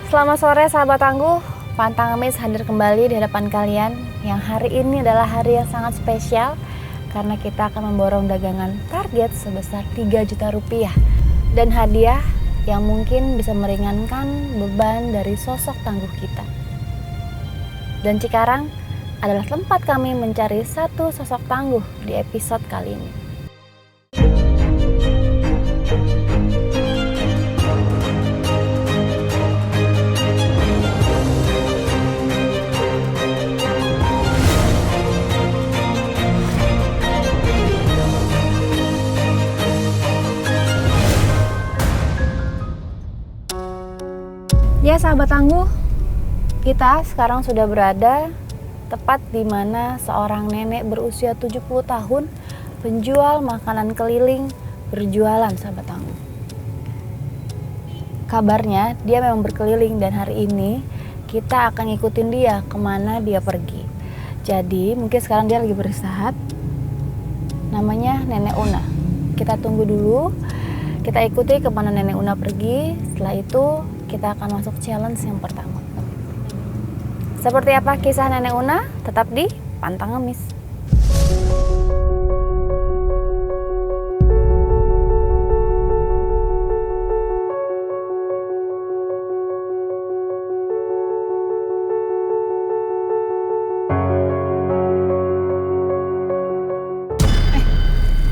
Selamat sore sahabat tangguh, Pantang Ngemis hadir kembali di hadapan kalian. Yang hari ini adalah hari yang sangat spesial karena kita akan memborong dagangan target sebesar 3 juta rupiah dan hadiah yang mungkin bisa meringankan beban dari sosok tangguh kita. Dan Cikarang adalah tempat kami mencari satu sosok tangguh di episode kali ini. Ya sahabat tangguh, kita sekarang sudah berada tepat di mana seorang nenek berusia 70 tahun penjual makanan keliling berjualan sahabat tangguh. Kabarnya dia memang berkeliling dan hari ini kita akan ngikutin dia kemana dia pergi. Jadi mungkin sekarang dia lagi beristirahat. Namanya Nenek Una. Kita tunggu dulu, kita ikuti kemana Nenek Una pergi. Setelah itu kita akan masuk challenge yang pertama. Seperti apa kisah Nenek Una? Tetap di Pantang Ngemis.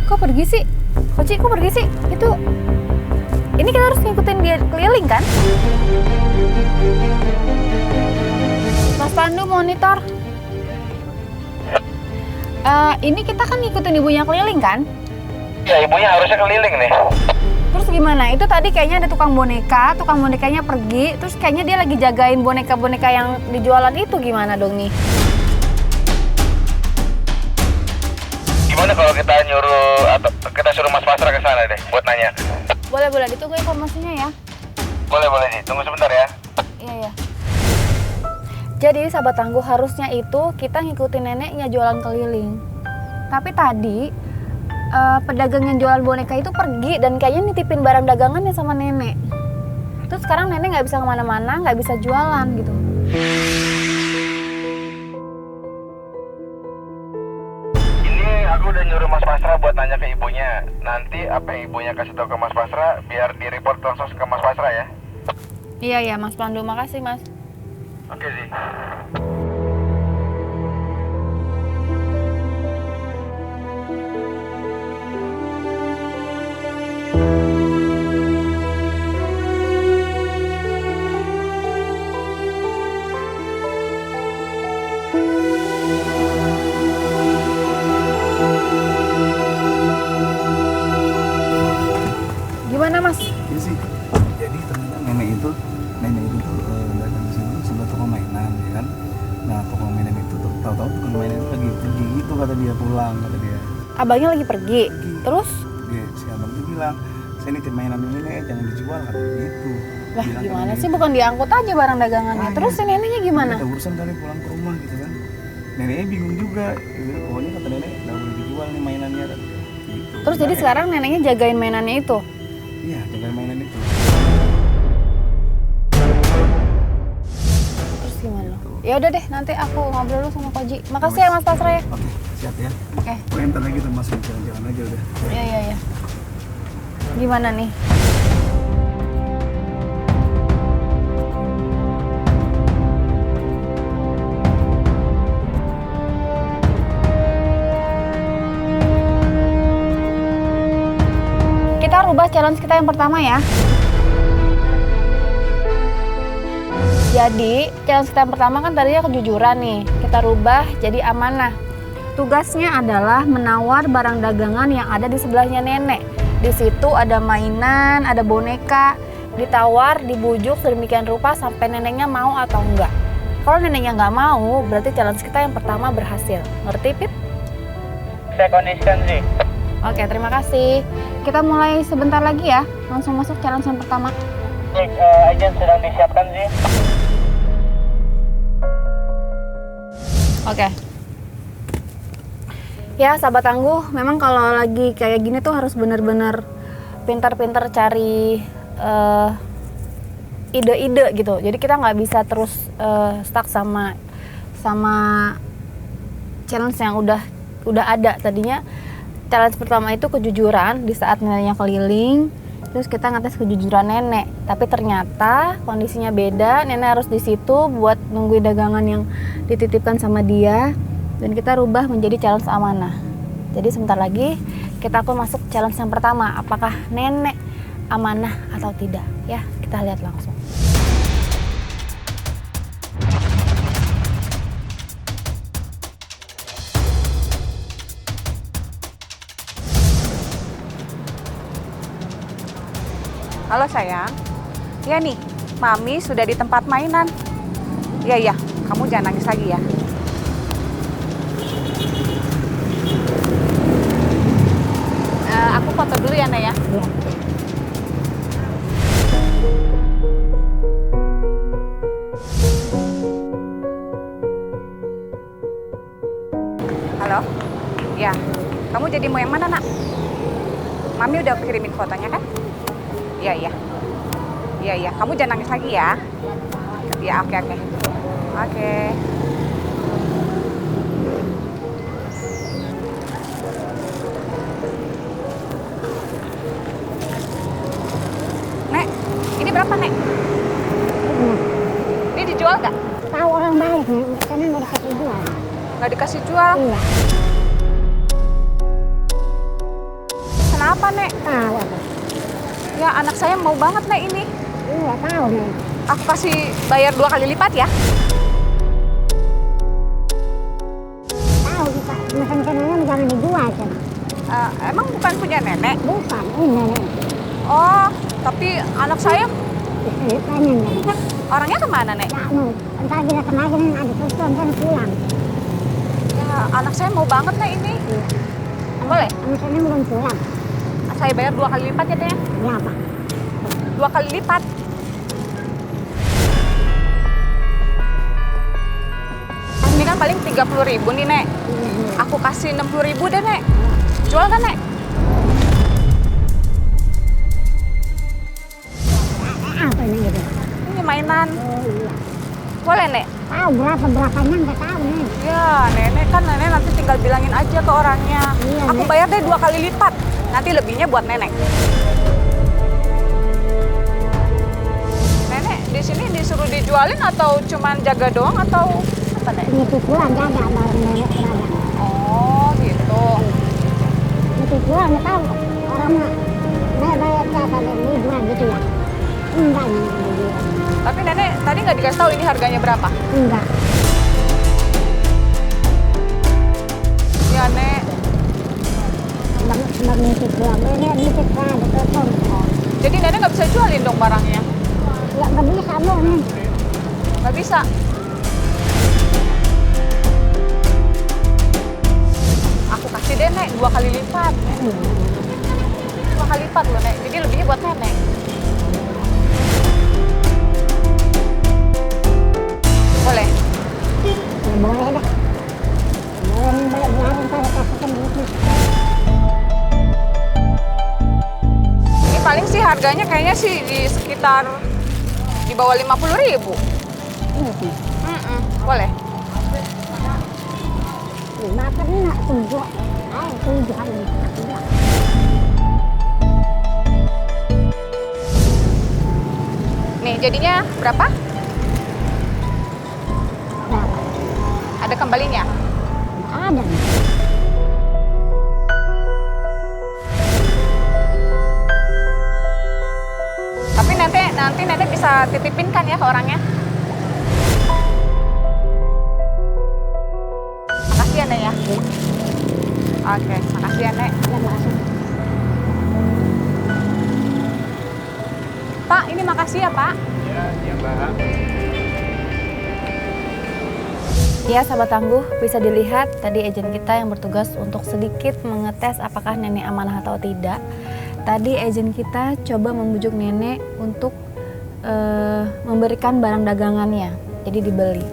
Kok pergi sih? Koci, kok pergi sih? Ini kita harus ngikutin dia keliling kan? Mas Pandu monitor. Ini kita kan ngikutin ibunya keliling kan? Ya, ibunya harusnya keliling nih. Terus gimana? Itu tadi kayaknya ada tukang bonekanya pergi, terus kayaknya dia lagi jagain boneka-boneka yang dijualan itu, gimana dong nih? Gimana kalau kita nyuruh atau kita suruh Mas Pasra ke sana deh buat nanya? Boleh, ditunggu informasinya ya. Boleh sih, tunggu sebentar ya. Iya. Jadi sahabat tangguh, harusnya itu kita ngikutin neneknya jualan keliling. Tapi tadi pedagang yang jualan boneka itu pergi dan kayaknya nitipin barang dagangannya sama nenek. Terus sekarang nenek nggak bisa kemana-mana, nggak bisa jualan gitu. Aku udah nyuruh Mas Pasra buat nanya ke ibunya. Nanti apa yang ibunya kasih tahu ke Mas Pasra biar di report langsung ke Mas Pasra ya. Iya Mas Pandu, makasih Mas. Oke sih. Gimana Mas? Iya sih. Jadi ternyata nenek itu tuh datang ke sini sebelah toko mainan, ya kan. Nah toko mainan itu tuh tahu-tahu tukang mainan itu lagi pergi gitu, kata dia pulang, kata dia. Abangnya lagi pergi. Terus? Dia si abang tuh bilang, saya nitip mainan ini jangan dijual, kata gitu. Lah Bilang gimana kan sih, bukan diangkut aja barang dagangannya. Terus si neneknya gimana? Ada urusan kali pulang ke rumah gitu kan. Neneknya bingung juga, gitu. Pokoknya kata nenek nggak boleh dijual nih mainannya, kan. Gitu. Terus jadi sekarang neneknya jagain mainannya itu? Iya, jaga mainan itu. Terus gimana? Ya udah deh, nanti aku ngobrol dulu sama Koji. Makasih ya Mas Pasra ya. Oke, siap ya. Oke. Pokoknya ntar lagi kita masuk jalan-jalan aja udah. Iya. Gimana nih? Kita rubah challenge kita yang pertama ya. Jadi challenge kita yang pertama kan tadinya kejujuran nih. Kita rubah jadi amanah. Tugasnya adalah menawar barang dagangan yang ada di sebelahnya nenek. Di situ ada mainan, ada boneka. Ditawar, dibujuk sedemikian rupa sampai neneknya mau atau enggak. Kalau neneknya nggak mau, berarti challenge kita yang pertama berhasil. Ngerti, Pip? Saya kondisikan sih. Oke, terima kasih. Kita mulai sebentar lagi ya. Langsung masuk challenge yang pertama. Baik, agen sedang disiapkan sih. Oke. Ya, sahabat tangguh, memang kalau lagi kayak gini tuh harus bener-bener pintar-pintar cari ide-ide gitu. Jadi kita nggak bisa terus stuck sama challenge yang udah ada. Tadinya challenge pertama itu kejujuran di saat neneknya keliling, terus kita ngetes kejujuran nenek. Tapi ternyata kondisinya beda, nenek harus di situ buat nungguin dagangan yang dititipkan sama dia, dan kita rubah menjadi challenge amanah. Jadi sebentar lagi kita akan masuk challenge yang pertama, apakah nenek amanah atau tidak ya, kita lihat langsung. Halo sayang, ya nih, Mami sudah di tempat mainan. Iya, kamu jangan nangis lagi ya. Aku foto dulu ya, Nek ya. Iya. Halo? Ya, kamu jadi mau yang mana, Nak? Mami udah kirimin fotonya kan? Iya, kamu jangan nangis lagi ya. Ya, oke. Oke. Nek, ini berapa, Nek? Ini dijual nggak? Tahu orang balik nih, karena nggak dikasih jual. Nggak dikasih jual? Iya, Kenapa, Nek? tahu apa? Ya, anak saya mau banget, Nek, ini. Iya, tahu nih. Aku kasih bayar 2 kali lipat ya. Tahu kita, makan-makanannya jangan dijual kan? Emang bukan punya nenek? Bukan, ini nenek. Oh, tapi anak saya Tanya nenek. orangnya kemana, Nek? Ya, mau. Entar kita kemarin ada telepon kan pulang. Ya, anak saya mau banget, Nek, ini. Iya. Boleh? Anak-anaknya belum pulang. Saya bayar 2 kali lipat ya, Nek? Berapa? 2 kali lipat. Ini kan paling 30.000 nih, Nek. Aku kasih 60.000 deh, Nek. Jual kan, Nek? Apa ini gitu? Ini mainan. Oh iya. Boleh, Nek? Tahu berapanya nggak tahu nih. Ya, nenek nanti tinggal bilangin aja ke orangnya. Iya, Aku Nek. bayar deh 2 kali lipat. Nanti lebihnya buat nenek. Nenek di sini disuruh dijualin atau cuman jaga doang atau apa, Nek? Ini pulang jaga bareng nenek berada. Oh, gitu. Itu jual nggak tahu orang mah bayar berapa dan ini jual gitu ya. Enggak nih dia. Tapi nenek tadi nggak dikasih tahu ini harganya berapa? Enggak. Ya, Nek. Sebab nitip jual ini nitip ada telepon. Jadi nenek nggak bisa jualin dong barangnya? Ya nggak bisa loh nih. Nggak bisa. Aku kasih deh, Nek, 2 kali lipat. 2 kali lipat loh, Nek. Jadi lebihnya buat nenek. Boleh? Ya boleh dah. Boleh biarin pada kasihkan duitnya. Ini paling sih harganya kayaknya sih di sekitar di bawah 50.000. Boleh? Bapak ini nggak tujuh. Ayo tujuh kali. Nih, jadinya berapa? Berapa? Ada kembalinya? Ada. Tapi nanti nenek bisa titipin kan ya ke orangnya? Makasih ya, Nek ya. Oke, makasih ya, Nek. Ada masuk. Pak, ini makasih ya, Pak. Iya, Mbak. Ya sahabat tangguh, bisa dilihat tadi agen kita yang bertugas untuk sedikit mengetes apakah nenek amanah atau tidak. Tadi agen kita coba membujuk nenek untuk memberikan barang dagangannya, jadi dibeli.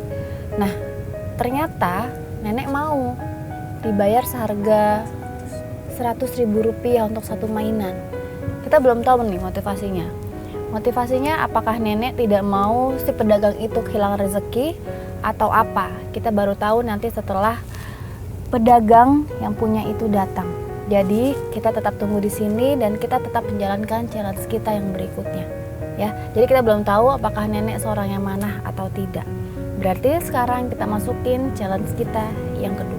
Nah, ternyata nenek mau dibayar seharga Rp100.000 untuk satu mainan. Kita belum tahu nih motivasinya. Motivasinya apakah nenek tidak mau si pedagang itu kehilangan rezeki atau apa? Kita baru tahu nanti setelah pedagang yang punya itu datang. Jadi kita tetap tunggu di sini dan kita tetap menjalankan challenge kita yang berikutnya. Ya, jadi kita belum tahu apakah nenek seorang yang manah atau tidak. Berarti sekarang kita masukin challenge kita yang kedua.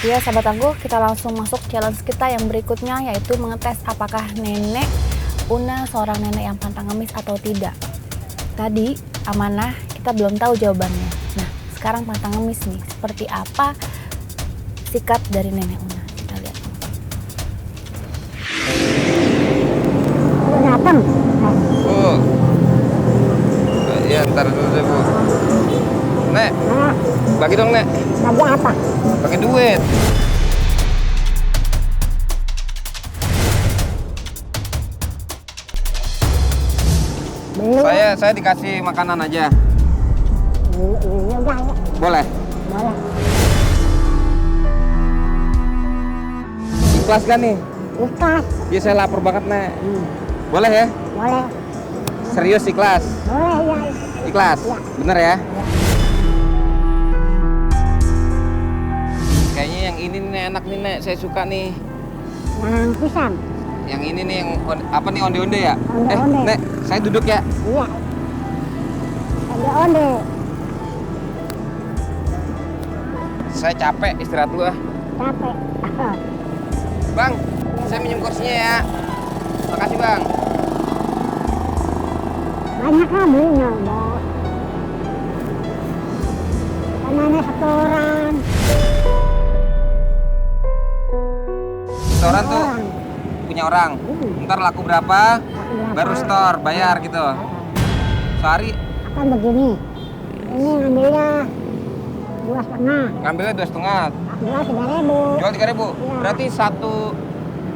Ya sahabat aku, kita langsung masuk challenge kita yang berikutnya, yaitu mengetes apakah nenek Una seorang nenek yang pantang ngemis atau tidak. Tadi amanah kita belum tahu jawabannya. Nah sekarang pantang ngemis nih, seperti apa sikap dari nenek Una, kita lihat. Udah datang. Bu, ya ntar dulu deh Bu. Nek, Nah, bagi dong Nek, lagi apa? pakai duit. Belum. Saya dikasih makanan aja, Iya udah ya. boleh? Boleh. Ikhlas kan nih? Ikhlas. Iya saya lapar banget Nek. Boleh ya? Boleh. Serius ikhlas? Boleh ya. Ikhlas? Iya. Bener ya? Kayaknya yang ini nih enak nih Nek, saya suka nih. Yang pisang. Yang ini nih, yang apa nih, onde-onde ya? Onde-onde. Nek, saya duduk ya. Iya. Ada onde. Saya capek, istirahat dulu ah. Capek. Bang, saya minjem kursinya ya. Makasih Bang. Banyak lah belinya, Bos. Karena setoran. Setoran tuh punya orang. Ntar laku berapa, baru store, bayar gitu. Sehari Akan begini. Ini ngambilnya 2,5. ngambilnya 2,5. Jual 3.000. Jual 3.000. Iya. Berarti satu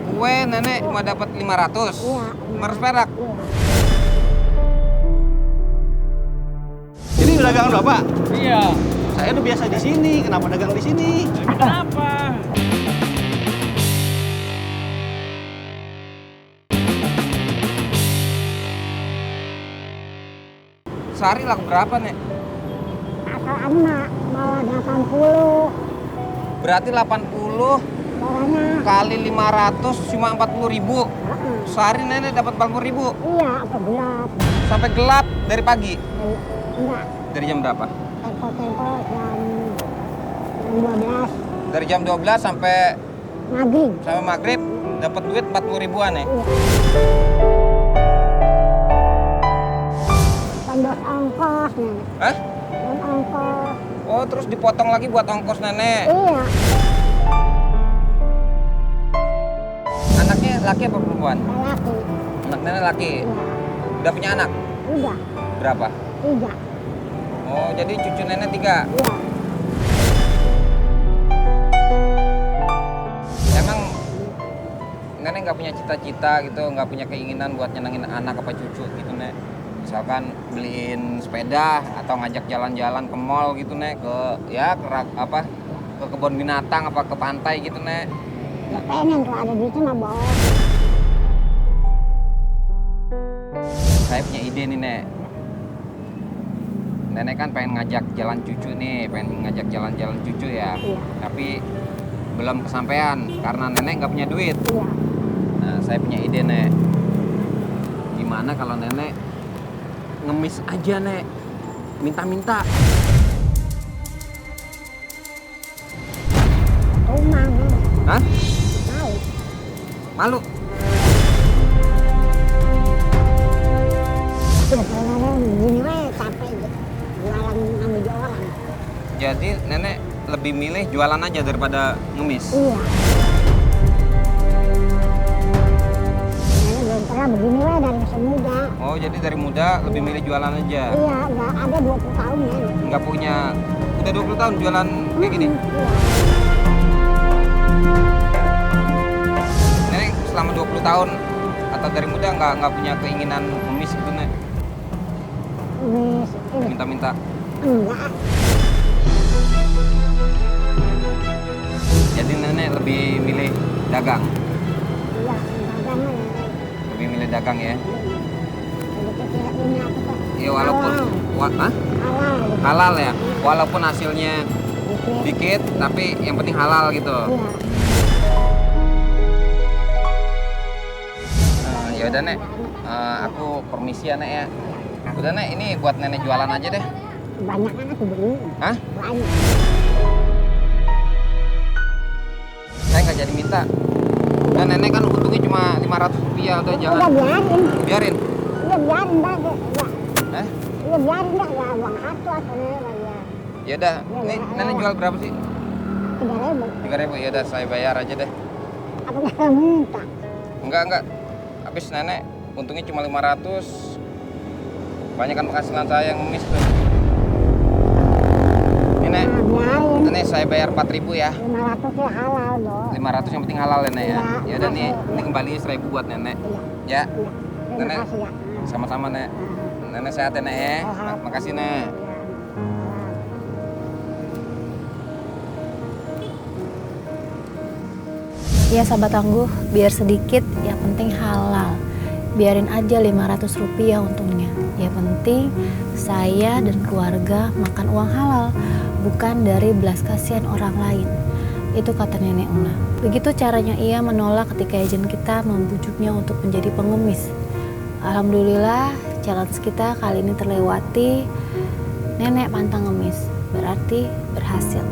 kue nenek cuma dapat 500. Iya. 500 perak. Iya. Ini dagangan Bapak? Iya. Saya udah biasa di sini, kenapa dagang di sini? Kenapa? Sehari laku berapa nek? Asal anak bawa 80. Berarti 80 Caranya, kali 500 cuma 40.000. Sehari nenek dapat 40.000. iya, apa gelap. Sampai gelap dari pagi. Enggak, Dari jam berapa? tempo-tempo jam 12 Dari jam 12 sampai maghrib. maghrib dapat duit 40.000-an nek. Iya. Tembus ongkos, Nenek. Hah? Dan ongkos. Oh, terus dipotong lagi buat ongkos nenek. Iya, Anaknya laki apa perempuan? laki. Anak nenek laki. Iya. Udah punya anak? Udah, Berapa? 3. Oh, jadi cucu nenek 3. Iya. Emang nenek nggak punya cita-cita gitu, nggak punya keinginan buat nyenengin anak apa cucu gitu nek? Misalkan beliin sepeda atau ngajak jalan-jalan ke mall gitu nek, ke ke kebun binatang apa ke pantai gitu nek? Ya pengen kalau ada duitnya mah, Bos. Saya punya ide nih nek. Nenek kan pengen ngajak jalan cucu nih, pengen ngajak jalan-jalan cucu ya. Iya. Tapi belum kesampaian karena nenek nggak punya duit. Iya. Nah, saya punya ide nek. Gimana kalau nenek ngemis aja nek, minta-minta. Rumah, Bos. Hah? Mau. Malu? Ya, kalau begini weh, capek gitu. Jualan ngambil orang. Jadi nenek lebih milih jualan aja daripada ngemis. Iya. Nenek belum pernah begini weh dari masih muda. Oh, jadi dari muda lebih milih jualan aja. Iya, nggak ada 20 tahun ya. Nggak punya, udah 20 tahun jualan kayak gini. Iya. Nenek selama 20 tahun atau dari muda nggak punya keinginan ngemis gitu nek, Wis, ini minta-minta. enggak. lebih milih dagang. Iya, dagang ya. Lebih milih dagang ya. Jadi kita ini apa tuh? Iya walaupun Halal. Halal. halal ya. Walaupun hasilnya Dikit. dikit tapi yang penting halal gitu. Iya. Ya udah Nek. Aku permisi ya Nek ya. Udah Nek, ini buat nenek jualan aja deh. Banyak kan aku beli. Hah? Banyak. Saya nggak jadi minta. Dan nenek kan untungnya cuma 500 rupiah udah jalan. Udah biarin. Biarin. Iya biarin dah. Ya. Hah? Iya biarin dah. Ya uang satu asalnya ya. Ya udah. Ini nenek jual berapa sih? 3.000. 3.000. Ya udah saya bayar aja deh. Aku nggak minta. Enggak. Habis nenek untungnya cuma 500. Banyak kan penghasilan saya yang ngemis tuh. Ini Nek. Nah, biarin. Nenek saya bayar 4.000 ya. 500 ya halal dong. 500 yang penting halal ya Nek ya. Iya, Ya udah nih, makasih. ini kembali 1.000 buat nenek. Iya. Ya. Iya. Terima Nenek. kasih ya. Sama-sama Nek. Nenek sehat ya Nek ya. Sehat. Makasih Nek. Ya sahabat tangguh, biar sedikit, yang penting halal. Biarin aja 500 rupiah untungnya. Ya penting saya dan keluarga makan uang halal, bukan dari belas kasihan orang lain. Itu kata nenek Una. Begitu caranya ia menolak ketika agent kita membujuknya untuk menjadi pengemis. Alhamdulillah, challenge kita kali ini terlewati. Nenek pantang ngemis, berarti berhasil.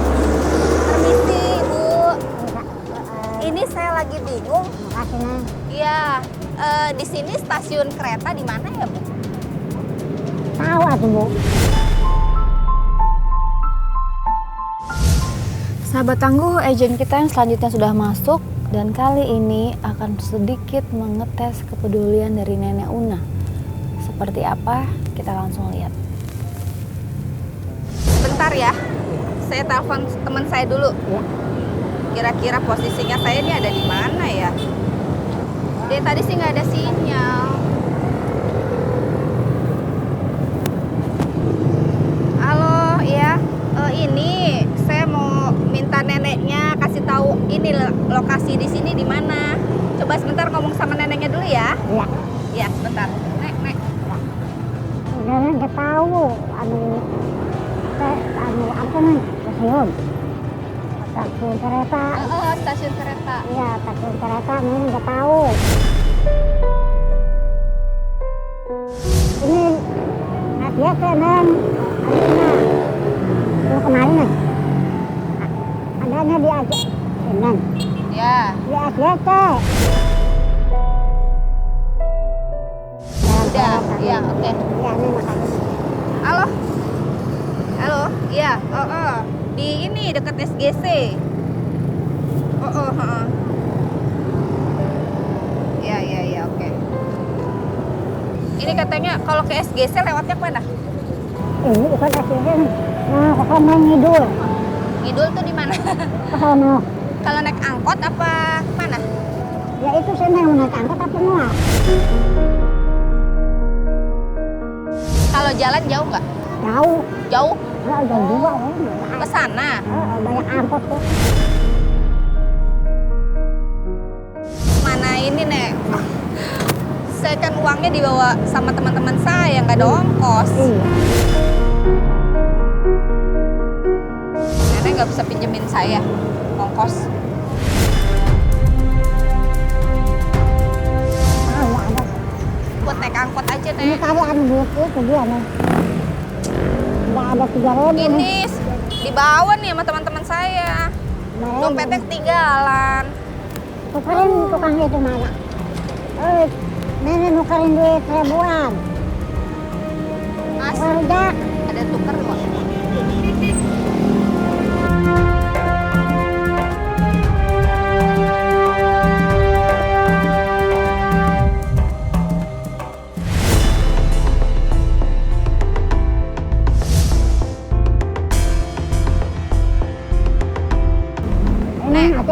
Permisi, Bu. Ini saya lagi bingung. Makasih Neng. Iya, di sini stasiun kereta di mana ya, Bu? Tahu atuh Bu. Sahabat tangguh, agent kita yang selanjutnya sudah masuk dan kali ini akan sedikit mengetes kepedulian dari nenek Una. Seperti apa? Kita langsung lihat. Bentar ya, saya telepon teman saya dulu. Ya. Kira-kira posisinya saya ini ada di mana ya? Dari tadi sih nggak ada sinyal. Halo, ya. Ini saya mau minta neneknya kasih tahu ini lokasi di sini di mana. Coba sebentar ngomong sama neneknya dulu ya. Iya. Ya, sebentar. Nek. Udah nggak tahu. Apa nih? Stasiun. Stasiun kereta. Oh, stasiun kereta. Iya, stasiun kereta. Neng nggak tahu. Ini biasa Neng. Lu kemarin Neng. Adanya di Aceh. Neng. Ya. Di Aceh. Udah, iya, oke. Iya, Neng makasih. Halo, iya, di ini dekat SGC. Iya, oke. Ini katanya kalau ke SGC lewatnya kemana? Ini bukan Aceh. Nah, ke sana ngidul. Ngidul tuh di mana? Ke sana. Kalau naik angkot apa mana? Ya itu saya yang naik angkot apa enggak? Kalau jalan jauh nggak? Jauh. Jauh Enggak jauh juga. ke sana. Banyak angkot tuh. Mana ini, Nek? Saya kan uangnya dibawa sama teman-teman saya, nggak ada ongkos. Iya. Nenek nggak bisa pinjemin saya ongkos. Enggak ada. Buat naik angkot aja, Ini Nek. tadi ada duit itu dia nih. Enggak ada 3.000 nih. Ini dibawa nih sama teman-teman saya. Dompetnya ketinggalan. Tukerin tukang itu mana? Nenek nukerin duit 1.000-an. Mas, Warga. ada tuker kok.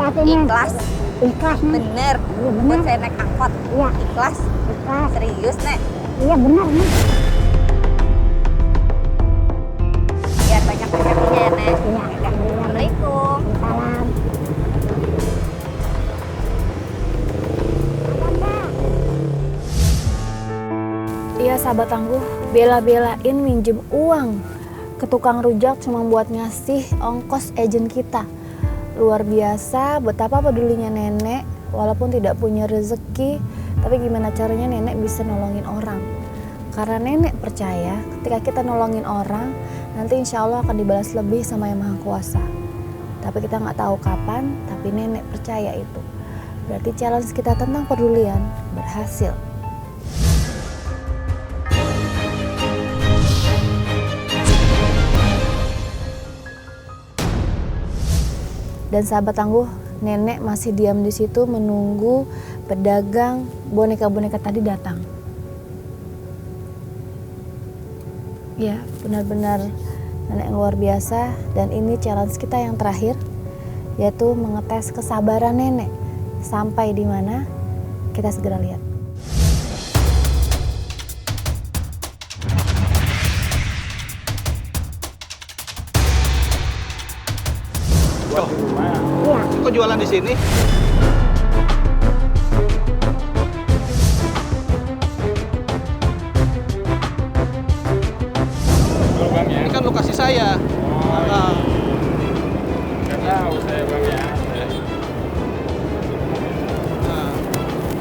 hati-hati nih. Ikhlas. Ikhlas nih. Bener. Iya Buat benar. saya naik angkot. Iya. Ikhlas. Ikhlas. Serius, Nek. Iya benar nih. Biar banyak rezekinya ya, Nek. Iya. Assalamualaikum. Salam. Iya sahabat tangguh, bela-belain minjem uang ke tukang rujak cuma buat ngasih ongkos agent kita. Luar biasa betapa pedulinya nenek, walaupun tidak punya rezeki, tapi gimana caranya nenek bisa nolongin orang. Karena nenek percaya ketika kita nolongin orang, nanti insya Allah akan dibalas lebih sama Yang Maha Kuasa. Tapi kita nggak tahu kapan, tapi nenek percaya itu. Berarti challenge kita tentang pedulian berhasil. Dan sahabat tangguh, nenek masih diam di situ menunggu pedagang boneka-boneka tadi datang. Ya, benar-benar nenek yang luar biasa. Dan ini challenge kita yang terakhir, yaitu mengetes kesabaran nenek. Sampai di mana? Kita segera lihat. Iya. Kok jualan di sini? Ini kan lokasi saya. Nah, Nggak tahu saya bang ya. nah.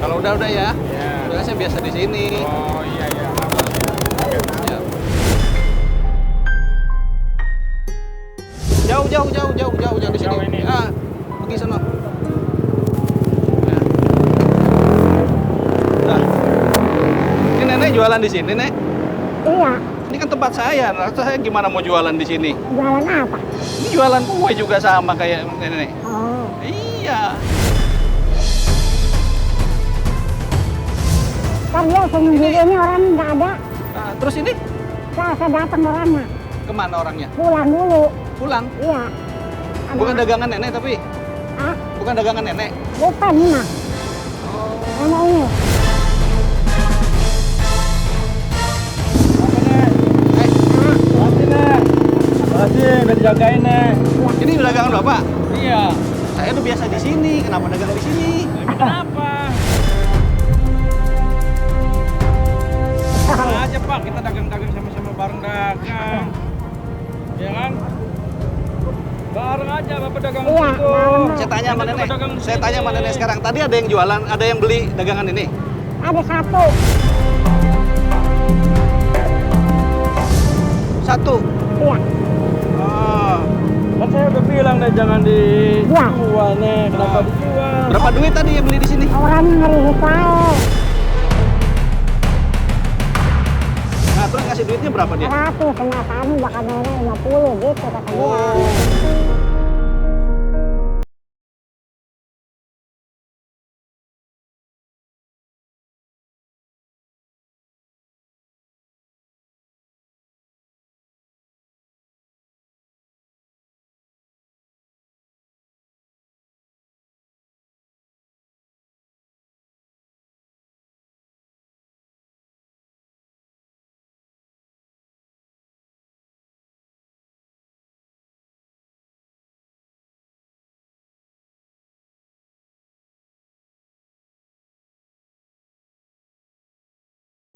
Kalau udah ya. Ya. Udah saya biasa di sini. Oh iya iya. Aman ya. Ya. Jauh di sini. Jauh ini. Ah, pergi sana. Ya. Nah. Ini nenek jualan di sini, Nek. Iya. Ini kan tempat saya. Nah, saya gimana mau jualan di sini? Jualan apa? Ini jualan kue juga sama kayak nenek. Oh. Iya. Kan dia seminggu ini orang nggak ada. Nah, terus ini Saya datang orangnya. kemana orangnya? Pulang dulu. Pulang. Iya. Ada- Bukan dagangan nenek tapi. Ah, Bukan dagangan nenek. bukan ini mah. Nenek ini. Makasih udah dijagain nih. Ini dagangan Bapak. Iya. Saya udah biasa di sini. Kenapa dagang di sini? Kenapa? Sama aja Pak, kita dagang-dagang sama-sama bareng dagang. Ya kan? Bareng aja Bapak dagang Iya, situ. bareng. Saya tanya sama Kita nenek. dagang di Saya tanya sama sini. nenek sekarang. Tadi ada yang jualan, ada yang beli dagangan ini. Ada satu. Satu. Iya. Oh. Kan saya udah bilang deh jangan dijual nih. Kenapa Oh. dijual? Berapa duit tadi yang beli di sini? Orangnya ngeri saya. Nah, terus ngasih duitnya berapa dia? 100, kenyataan bakal nenek 50 gitu kata dia. Oh.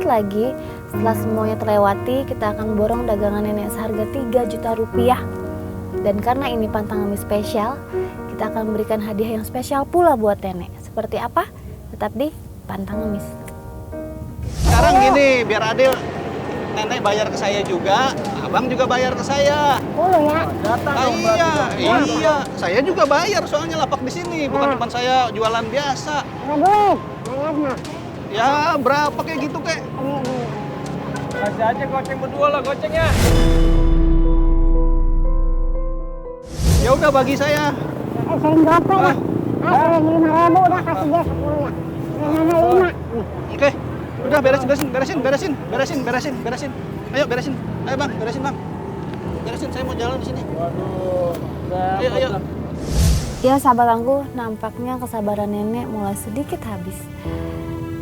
Lagi setelah semuanya terlewati, kita akan borong dagangan nenek seharga 3 juta rupiah. Dan karena ini pantang ngemis spesial, kita akan memberikan hadiah yang spesial pula buat nenek. Seperti apa? Tetap di Pantang Ngemis. Sekarang gini, biar adil. Nenek bayar ke saya juga, abang juga bayar ke saya. 10 ya. Iya. Saya juga bayar soalnya lapak di sini, bukan cuma saya jualan biasa. Ada duit. Bayarnya. Ya berapa kayak gitu kek? Ini. Kasih aja goceng berdua lah gocengnya. Ya udah bagi saya. Sering berapa ya? Sering 5.000 udah kasih dia 10 ya. Nenek 5. Oke. Udah beresin. Ayo beresin. Ayo bang, beresin bang. Beresin, saya mau jalan di sini. Waduh. Ayo. Ya sahabat tangguh, nampaknya kesabaran nenek mulai sedikit habis.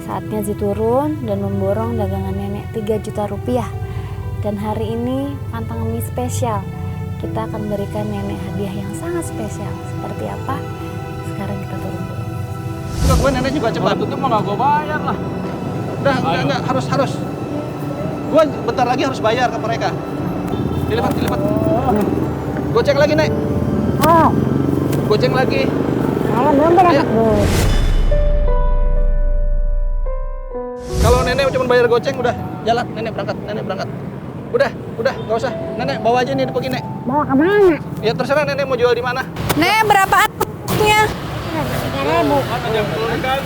Saatnya Zi turun dan memborong dagangan nenek 3 juta rupiah. Dan hari ini pantang mie spesial. Kita akan berikan nenek hadiah yang sangat spesial. Seperti apa? Sekarang kita turun dulu. Enggak, gue nenek juga cepat. Itu mah nggak gue bayar lah. Udah, enggak, harus. Gue bentar lagi harus bayar ke mereka. Dilipat. Goceng lagi, Nek. Oh, Goceng lagi. saya belum dapat Ayo. duit. Kalau nenek cuma bayar goceng udah jalan, nenek berangkat. Udah, nggak usah. Nenek bawa aja nih depoki, Nek. Bawa kemana? Ya terserah nenek mau jual di mana. Nek, berapaan nya? 3.000. Kan ada yang beli kan.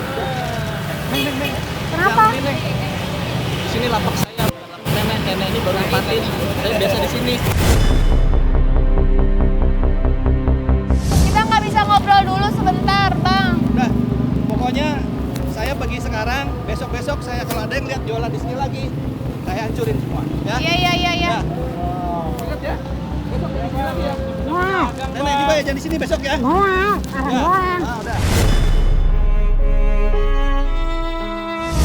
Kenapa? Di sini lapak saya, nenek ini baru nempatin. Saya biasa di sini. Kita nggak bisa ngobrol dulu sebentar, Bang. Udah, pokoknya saya pergi sekarang, besok saya kalau ada yang lihat jualan di sini lagi, saya hancurin semua. Ya. Iya. Ya. Ingat ya. Besok di sini lagi ya. Wah, Nenek juga ya jangan di sini besok ya. bawa. Orang Ya. doang. Udah.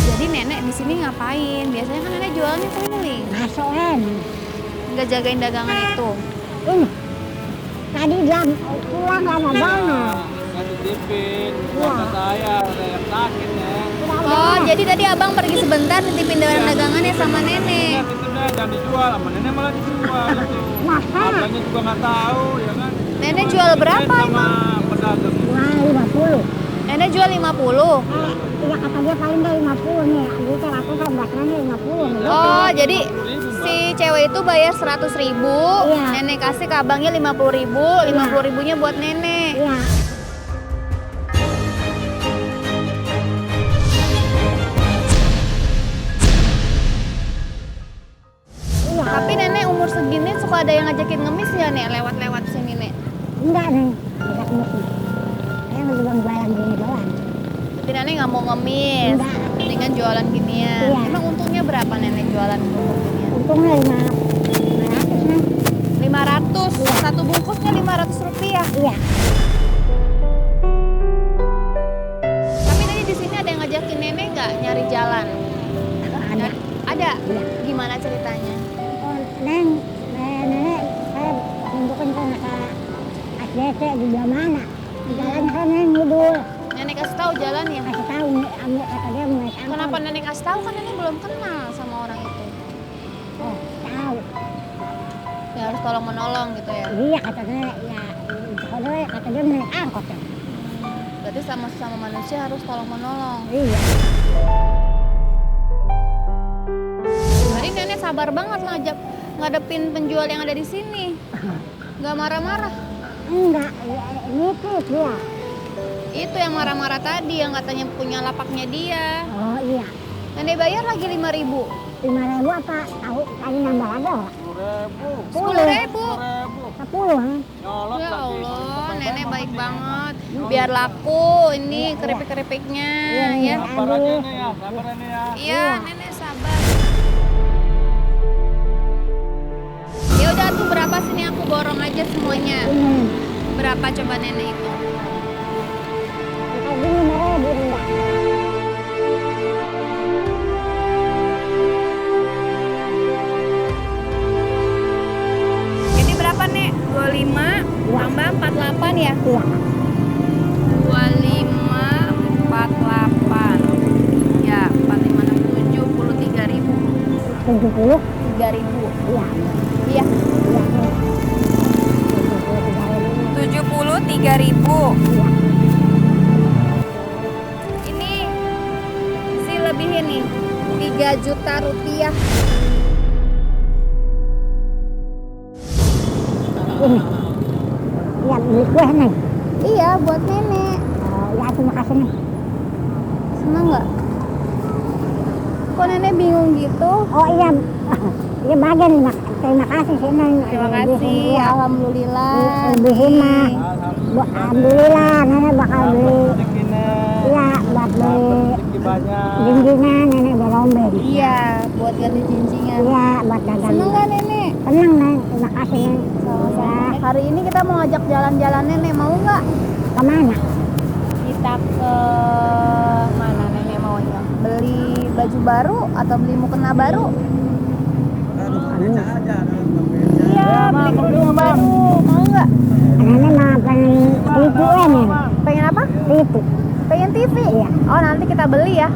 Jadi nenek di sini ngapain? Biasanya kan nenek jualannya keliling. Masuk kan. Nggak jagain dagangan itu. Ini. Tadi dia pulang lama banget. Nggak titipin. Kata saya ada yang sakit ya. Oh, jadi tadi abang pergi sebentar nitipin dagangannya sama nenek. Itu dah jangan dijual, sama nenek malah dijual. Masa? Harganya juga nggak tahu ya kan. Nenek jual berapa Sama emang? pedagang. Wah, 50. Nenek jual 50. Iya kata dia paling dari 50 nih. Jadi aku kan bahasanya 50 nih. Oh, jadi si cewek itu bayar 100.000, Iya. nenek kasih ke abangnya 50.000, 50.000-nya buat nenek. Iya. Iya. Tapi nenek umur segini suka ada yang ngajakin ngemis ya nek lewat-lewat sini nek? Enggak nih. Tidak mesti. Saya mau jualan gini doang. Tapi nenek nggak mau ngemis, Enggak. mendingan jualan ginian. Iya. Emang untungnya berapa nenek jualan kerupuk ginian? Untungnya 500 nih. 500, satu bungkusnya 500 rupiah. Iya. Tapi tadi di sini ada yang ngajakin nenek nggak nyari jalan? Ada. Ada? Iya. Gimana ceritanya? Oh, nenek, saya tunjukin ke anak SDC di belah mana. Jalan kan nenek ngidul. Nenek kasih tahu jalan ya? Kasih tahu ambil kata dia mau naik angkot. Kenapa nenek kasih tahu kan nenek belum kenal sama orang itu? Oh, tahu. Ya harus tolong menolong gitu ya. Iya kata nenek, ya kalau kata dia mau naik angkot ya. Berarti sama manusia harus tolong menolong. Iya. Hari nenek sabar banget ngadepin penjual yang ada di sini. Nggak marah-marah. Enggak, gitu dia. Itu yang marah-marah tadi yang katanya punya lapaknya dia. Oh iya. Nenek bayar lagi 5.000. 5.000 apa? Tahu tadi nambah ada. 10.000. 10 ha? Ya Allah, nenek baik banget. Biar laku ini keripik-keripiknya ya. Sabar aja nih ya, sabar nih ya. Iya, nenek sabar. Ya udah tuh berapa sini aku borong aja semuanya. Ini. Berapa coba nenek itu? Kita gini mereka enggak. Ini berapa nek? 25 tambah 48 ya? Iya. 25 48. Ya, 45 73.000. 70. 3.000. Iya. Iya. Iya. 73.000. Iya. Ini si lebih ini 3 juta rupiah. Ini. Iya, beli kue nih. Iya, buat nenek. Oh, ya terima kasih nih. Senang nggak? Kok nenek bingung gitu? Oh iya. Iya bagian nih, Mak. Terima kasih sih Neng. Terima kasih, alhamdulillah. Lebihin mah. Alhamdulillah nenek bakal beli. Iya, buat beli jinjingan nenek berombeng. Iya, buat ganti jinjingan. Iya, buat dagang. Seneng nggak nenek? Seneng Neng, terima kasih Neng. Sama-sama. Hari ini kita mau ngajak jalan-jalan nenek, mau nggak? Kemana? Kita ke mana nenek maunya? Beli baju baru atau beli mukena baru? Iya, beli kerudung baru. Mau nggak? Nenek mah pengen TV nih. Pengen apa? TV. Pengen TV? Iya. Oh, nanti kita beli ya.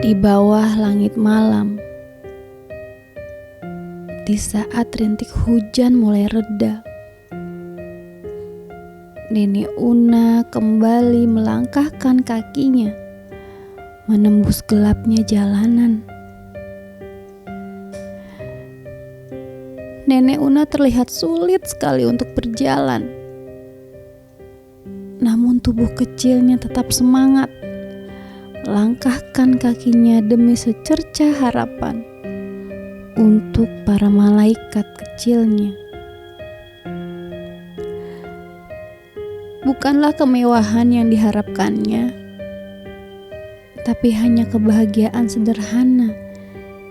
Di bawah langit malam, di saat rintik hujan mulai reda, Nenek Una kembali melangkahkan kakinya, menembus gelapnya jalanan. Nenek Una terlihat sulit sekali untuk berjalan, namun tubuh kecilnya tetap semangat. Langkahkan kakinya demi secercah harapan untuk para malaikat kecilnya. Bukanlah kemewahan yang diharapkannya, tapi hanya kebahagiaan sederhana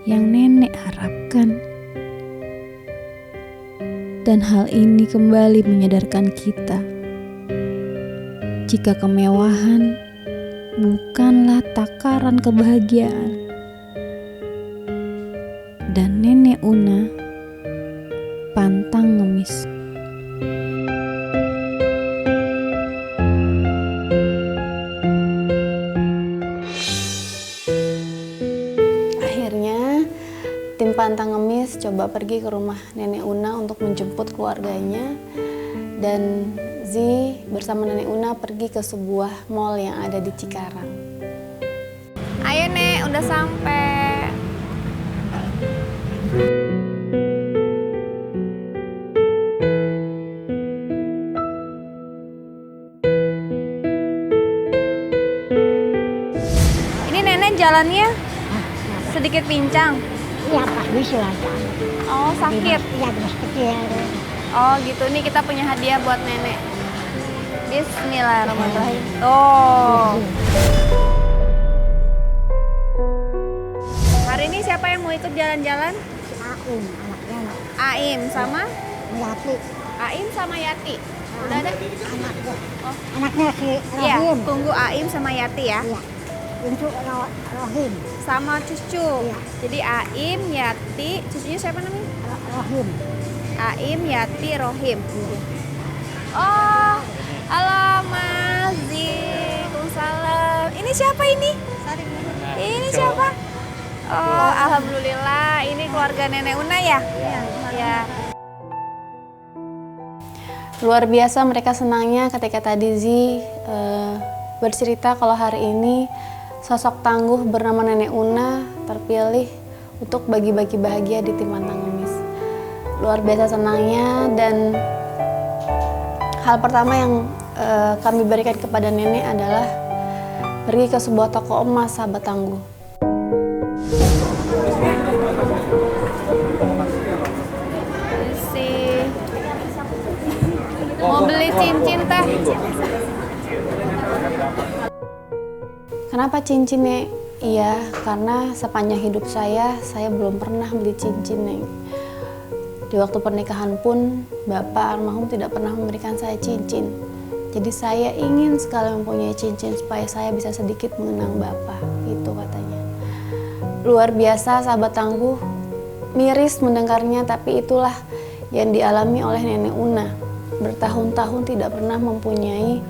yang nenek harapkan. Dan hal ini kembali menyadarkan kita, jika kemewahan bukanlah takaran kebahagiaan. Dan Nenek Una pantang ngemis. Akhirnya tim pantang ngemis coba pergi ke rumah Nenek Una untuk menjemput keluarganya, dan Zi bersama Nenek Una pergi ke sebuah mall yang ada di Cikarang. Ayo Nek, udah sampai. Ini Nenek jalannya sedikit pincang. Iya Pak, bisa aja. Oh, sakit. Iya, terus kecil. Oh gitu, nih kita punya hadiah buat Nenek. Bismillahirrahmanirrahim. Tuh. Hari ini siapa yang mau ikut jalan-jalan? Aim, anaknya. Aim sama? Yati. Aim sama Yati. Udah ada? Anaknya. Oh. Anaknya si Iya, Rohim. tunggu Aim sama Yati ya. Iya. Untuk Rohim. Sama cucu. Iya. Jadi Aim, Yati, cucunya siapa namanya? Rohim. Aim, Yati, Rohim. Oh, halo Mas Zi. Waalaikumsalam. Ini siapa ini? Ini siapa? Oh, alhamdulillah. Ini keluarga Nenek Una ya? Iya. Luar biasa mereka senangnya ketika tadi Zi bercerita kalau hari ini sosok tangguh bernama Nenek Una terpilih untuk bagi-bagi bahagia di tim Pantang Ngemis. Luar biasa senangnya, dan hal pertama yang kami berikan kepada nenek adalah pergi ke sebuah toko emas sahabat tangguh. Mau beli cincin teh. Kenapa cincin, Nek? Iya, karena sepanjang hidup saya belum pernah beli cincin, Nek. Di waktu pernikahan pun, Bapak almarhum tidak pernah memberikan saya cincin. Jadi saya ingin sekali mempunyai cincin supaya saya bisa sedikit mengenang Bapak, itu katanya. Luar biasa sahabat tangguh, miris mendengarnya, tapi itulah yang dialami oleh Nenek Una. Bertahun-tahun tidak pernah mempunyai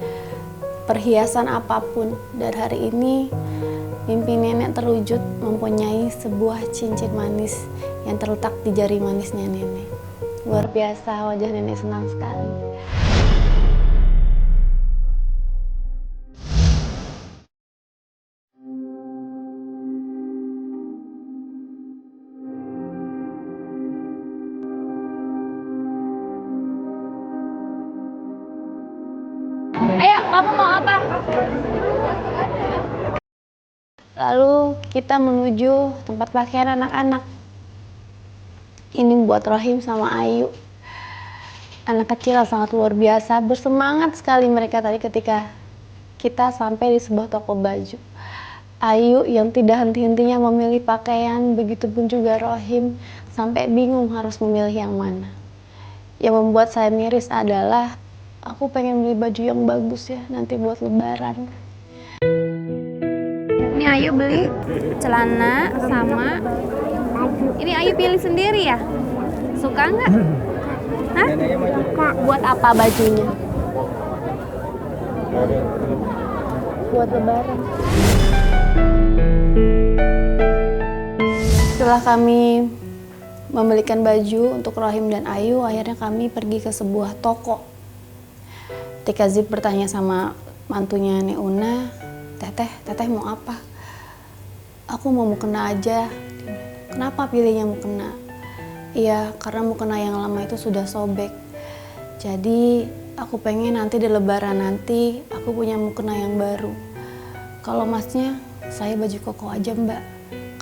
perhiasan apapun, dan hari ini mimpi nenek terwujud mempunyai sebuah cincin manis yang terletak di jari manisnya nenek. Luar biasa, wajah nenek senang sekali. Ayo, kamu mau apa? Lalu kita menuju tempat pakaian anak-anak. Ini buat Rohim sama Ayu. Anak kecil yang sangat luar biasa, bersemangat sekali mereka tadi ketika kita sampai di sebuah toko baju. Ayu yang tidak henti-hentinya memilih pakaian, begitupun juga Rohim, sampai bingung harus memilih yang mana. Yang membuat saya miris adalah aku pengen beli baju yang bagus ya nanti buat lebaran. Ini Ayu beli celana sama ini Ayu pilih sendiri ya? Suka nggak? Hah? Buat apa bajunya? Buat lebaran. Setelah kami membelikan baju untuk Rohim dan Ayu, akhirnya kami pergi ke sebuah toko. Ketika Zip bertanya sama mantunya Nek Una, Teteh mau apa? Aku mau mukena aja. Kenapa pilihnya mukena? Iya, karena mukena yang lama itu sudah sobek. Jadi aku pengen nanti di lebaran nanti aku punya mukena yang baru. Kalau masnya, saya baju koko aja mbak,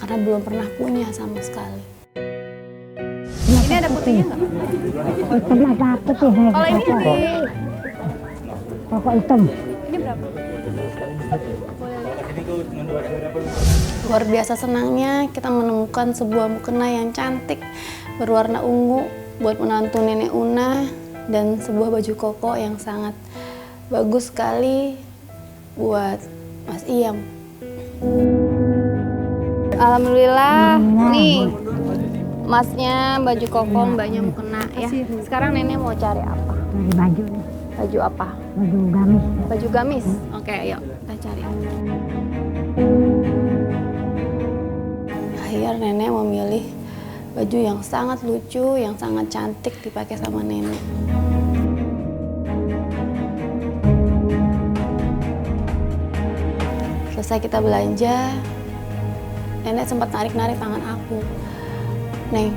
karena belum pernah punya sama sekali. Ini ada putihnya nggak? Hitam apa putih? Kalau ini di Koko hitam. ini berapa? Luar biasa senangnya kita menemukan sebuah mukena yang cantik berwarna ungu buat menantu Nenek Una, dan sebuah baju koko yang sangat bagus sekali buat Mas Iyam. Alhamdulillah, nih masnya baju koko, mbaknya mukena ya. Sekarang nenek mau cari apa? Dari baju. Baju apa? Baju gamis. Baju gamis. Oke, ayo kita cari. Akhirnya nenek memilih baju yang sangat lucu, yang sangat cantik dipakai sama nenek. Selesai kita belanja, nenek sempat narik-narik tangan aku. Neng,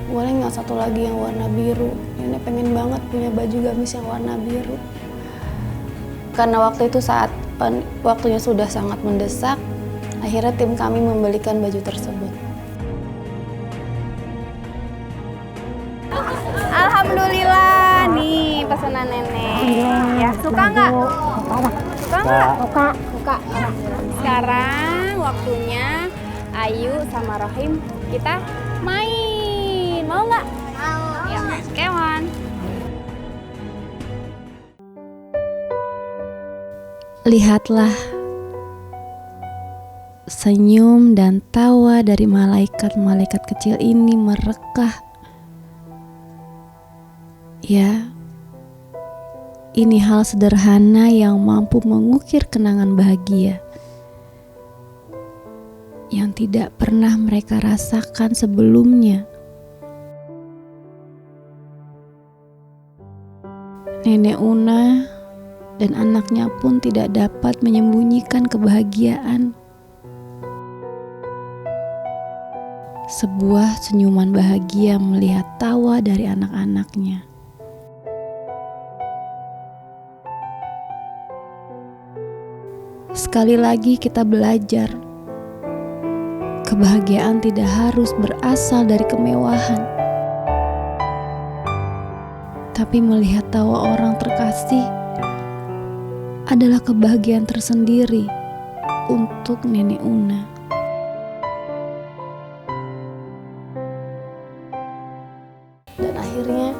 boleh nggak satu lagi yang warna biru? Nenek pengen banget punya baju gamis yang warna biru. Karena waktu itu saat waktunya sudah sangat mendesak, akhirnya tim kami membelikan baju tersebut. Alhamdulillah, nih pesanan nenek. Ya, suka nggak? Suka nggak? Suka. Sekarang waktunya Ayu sama Rohim kita main. Mau nggak? Mau. Ya, come on. Lihatlah senyum dan tawa dari malaikat-malaikat kecil ini merekah. Ya, ini hal sederhana yang mampu mengukir kenangan bahagia yang tidak pernah mereka rasakan sebelumnya. Nenek Una dan anaknya pun tidak dapat menyembunyikan kebahagiaan. Sebuah senyuman bahagia melihat tawa dari anak-anaknya. Sekali lagi kita belajar, kebahagiaan tidak harus berasal dari kemewahan, tapi melihat tawa orang terkasih adalah kebahagiaan tersendiri untuk Nenek Una. Dan akhirnya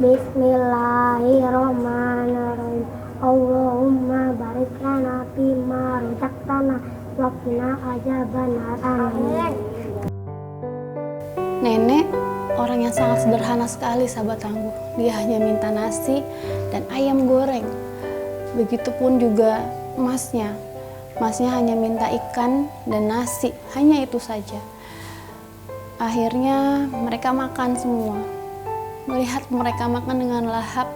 Bismillahirrahmanirrahim. Allahumma barik lana fima razaqtana wa qina adzabannar. Amin. Nenek orang yang sangat sederhana sekali, sahabat tangguh. Dia hanya minta nasi dan ayam goreng. Begitupun juga emasnya. Emasnya hanya minta ikan dan nasi, hanya itu saja. Akhirnya mereka makan semua. Melihat mereka makan dengan lahap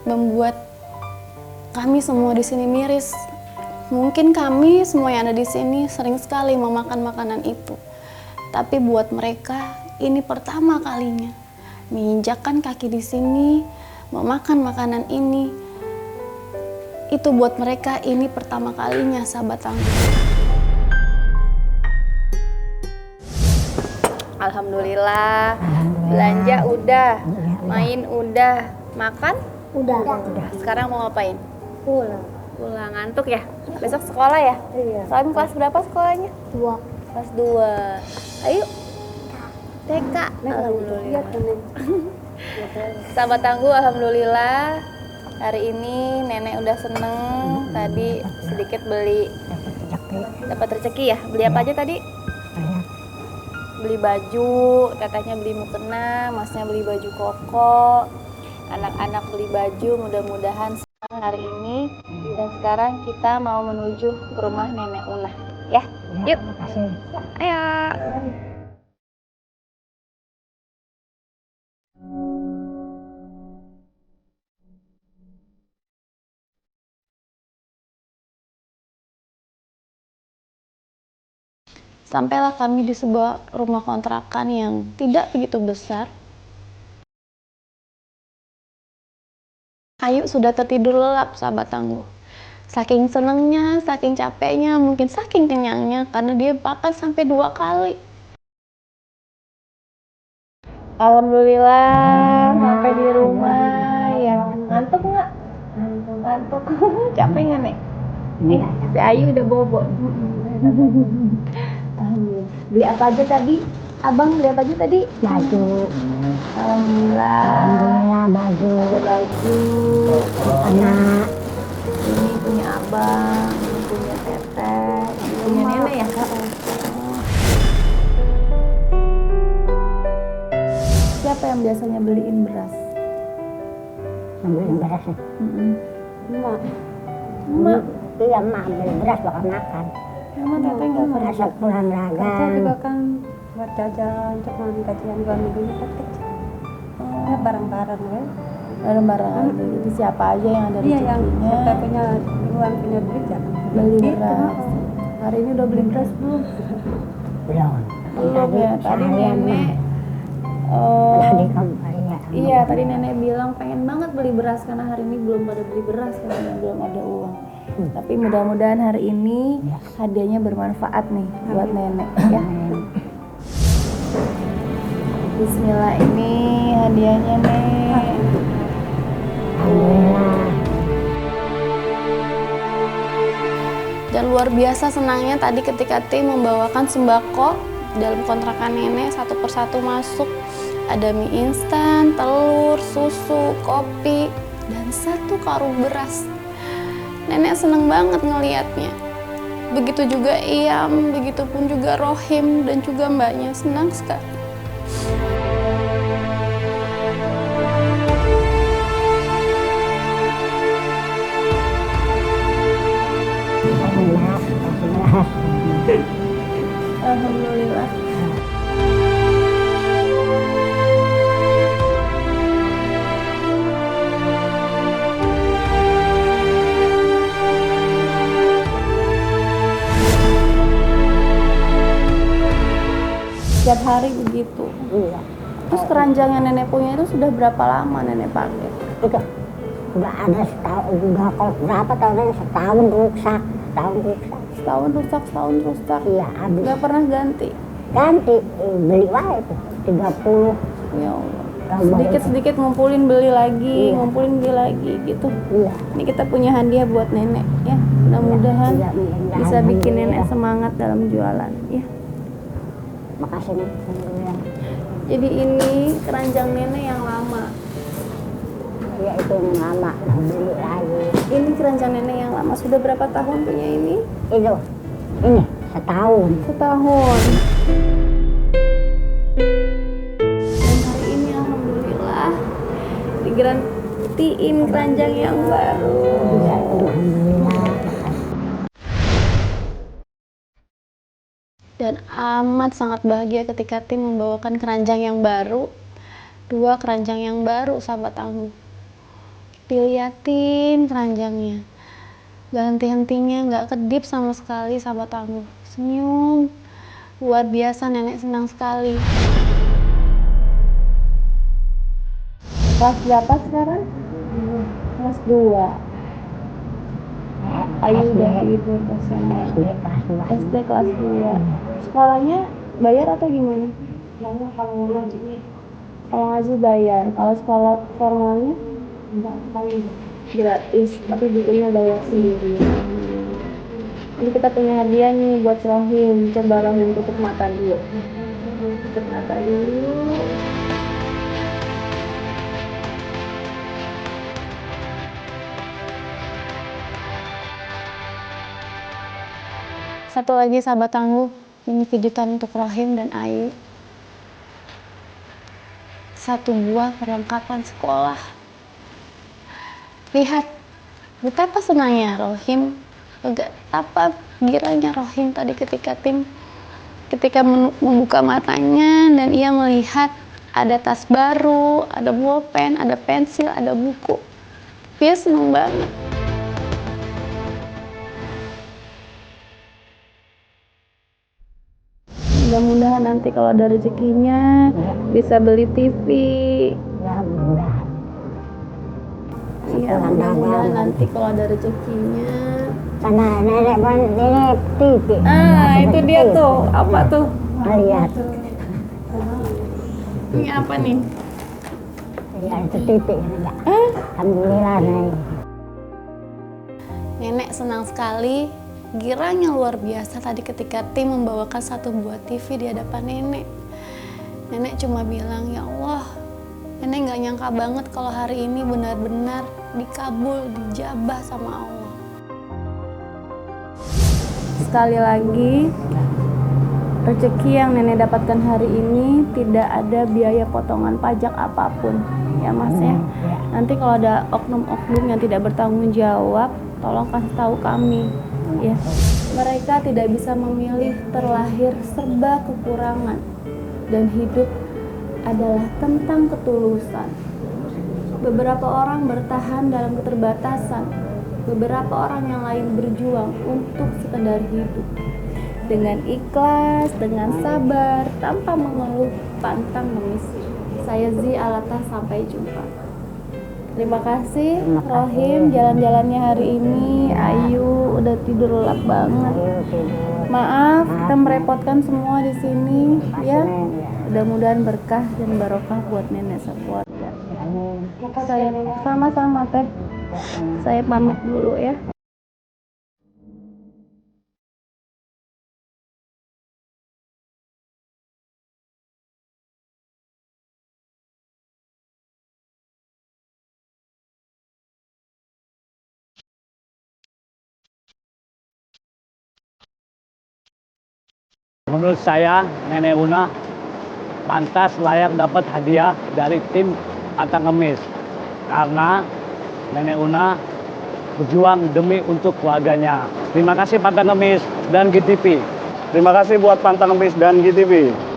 membuat kami semua di sini miris. Mungkin kami semua yang ada di sini sering sekali memakan makanan itu. Tapi buat mereka ini pertama kalinya menginjakkan kaki di sini, memakan makanan ini. Itu buat mereka ini pertama kalinya, sahabat tangguh. Alhamdulillah. Belanja udah, main udah, makan Udah. Sekarang mau ngapain? Pulang. Pulang, ngantuk ya? Besok sekolah ya? Iya. Salim kelas berapa sekolahnya? 2. Kelas 2. Ayo. TK. Alhamdulillah. Sahabat tangguh, alhamdulillah. Hari ini nenek udah seneng. Tadi sedikit beli, dapat rezeki ya. Beli apa aja tadi? Beli baju, tetehnya beli mukena, masnya beli baju koko, anak-anak beli baju, mudah-mudahan senang hari ini. Dan sekarang kita mau menuju ke rumah Nenek Una, ya? Yuk, ayo. Sampailah kami di sebuah rumah kontrakan yang tidak begitu besar. Ayu sudah tertidur lelap, sahabat tangguh. Saking senangnya, saking capeknya, mungkin saking kenyangnya, karena dia makan sampai 2 kali. Alhamdulillah, sampai di rumah. Ya, ngantuk nggak? Ngantuk. Capek nggak, Nek? Si Ayu udah bobo. Beli apa aja tadi? Abang beli apa aja tadi? Baju. Alhamdulillah. Alhamdulillah baju. Baju. Anak. Ini punya abang, ini punya teteh, ini punya nenek ya? Siapa yang biasanya beliin beras? Beliin beras. Emak. Emak. Iya, emak beli beras bakal makan. Emang teteh nggak kerja? Masak pulang Kerja dagang. juga kan buat jajan, cuma gajian 2 minggunya kan kecil. Ya barang-barang ya. Barang-barang. Jadi siapa aja yang ada Iya yang rezekinya kita punya uang punya duit ya. beli Gitu. beras. Hari ini udah beli beras belum? Belum. Belum ya. Tadi nenek. Tadi kembali ya. Iya, tadi nenek bilang pengen banget beli beras karena hari ini belum pada beli beras karena belum ada uang. Tapi mudah-mudahan hari ini hadiahnya bermanfaat nih buat nenek ya. Bismillah, ini hadiahnya nek. Dan luar biasa senangnya tadi ketika tim membawakan sembako dalam kontrakan nenek satu persatu masuk. Ada mie instan, telur, susu, kopi, dan 1 karung beras. Nenek seneng banget ngelihatnya. Begitu juga Iyam, begitu pun juga Rohim dan juga mbaknya, senang sekali. Alhamdulillah. Setiap hari begitu. Iya. Terus keranjang yang nenek punya itu sudah berapa lama nenek pakai? Itu udah ada setahun, udah kalau berapa tahun, setahun rusak. Setahun rusak, setahun rusak. Iya, habis. Nggak pernah ganti? Ganti, beli wae itu 30. Ya Allah. Sedikit-sedikit ngumpulin beli lagi, ngumpulin beli lagi gitu. Iya. Ini kita punya hadiah buat nenek ya. Mudah-mudahan bisa bikin nenek semangat dalam jualan ya. Makasih nih. Jadi ini keranjang nenek yang lama. Iya itu yang lama, beli lagi. Ini keranjang nenek yang lama. Sudah berapa tahun punya ini? Ini setahun. Setahun. Dan hari ini alhamdulillah digarantiin keranjang yang baru. Iya, alhamdulillah. Dan amat sangat bahagia ketika tim membawakan keranjang yang baru. 2 keranjang yang baru, sahabat tangguh. Diliatin keranjangnya, gak henti-hentinya, gak kedip sama sekali, sahabat tangguh. Senyum, luar biasa, nenek senang sekali. Kelas berapa sekarang? Kelas 2. Ayu udah tidur SD kelas 2. Sekolahnya bayar atau gimana? Kalau ngaji bayar. Kalau sekolah formalnya gratis, tapi bukunya bayar sendiri. Ini kita punya hadiah nih buat Rohim. Coba Rohim tutup mata dulu. Tutup mata dulu. Satu lagi sahabat tangguh, ini kejutan untuk Rohim dan Ayu. 1 buah perlengkapan sekolah. Lihat, betapa senangnya Rohim, betapa giranya Rohim tadi ketika membuka matanya dan ia melihat ada tas baru, ada bolpen, ada pensil, ada buku. Dia senang banget. Mudah-mudahan nanti kalau ada rezekinya bisa beli TV. Iya, mudah-mudahan nanti kalau ada rezekinya. Karena nenek TV. Itu dia tuh. Apa tuh? Lihat. Ini apa nih? Ya itu TV. Alhamdulillah nenek. Nenek senang sekali. Giranya luar biasa tadi ketika tim membawakan 1 buah TV di hadapan nenek. Nenek cuma bilang, ya Allah, nenek gak nyangka banget kalau hari ini benar-benar dikabul, dijabah sama Allah. Sekali lagi, rezeki yang nenek dapatkan hari ini tidak ada biaya potongan pajak apapun. Ya Mas ya. Nanti kalau ada oknum-oknum yang tidak bertanggung jawab, tolong kasih tahu kami. Ya, mereka tidak bisa memilih, terlahir serba kekurangan, dan hidup adalah tentang ketulusan. Beberapa orang bertahan dalam keterbatasan, beberapa orang yang lain berjuang untuk sekedar hidup dengan ikhlas, dengan sabar, tanpa mengeluh, pantang mengemis. Saya Zi Alata, sampai jumpa. Terima kasih Rohim, jalan-jalannya hari ini. Ayu udah tidur lelap banget. Maaf kita merepotkan semua di sini ya. Mudah-mudahan berkah dan barokah buat nenek sekeluarga. Saya sama-sama Teh. Saya pamit dulu ya. Menurut saya, Nenek Una pantas layak dapat hadiah dari tim Pantang Ngemis. Karena Nenek Una berjuang demi untuk keluarganya. Terima kasih Pantang Ngemis dan GTV. Terima kasih buat Pantang Ngemis dan GTV.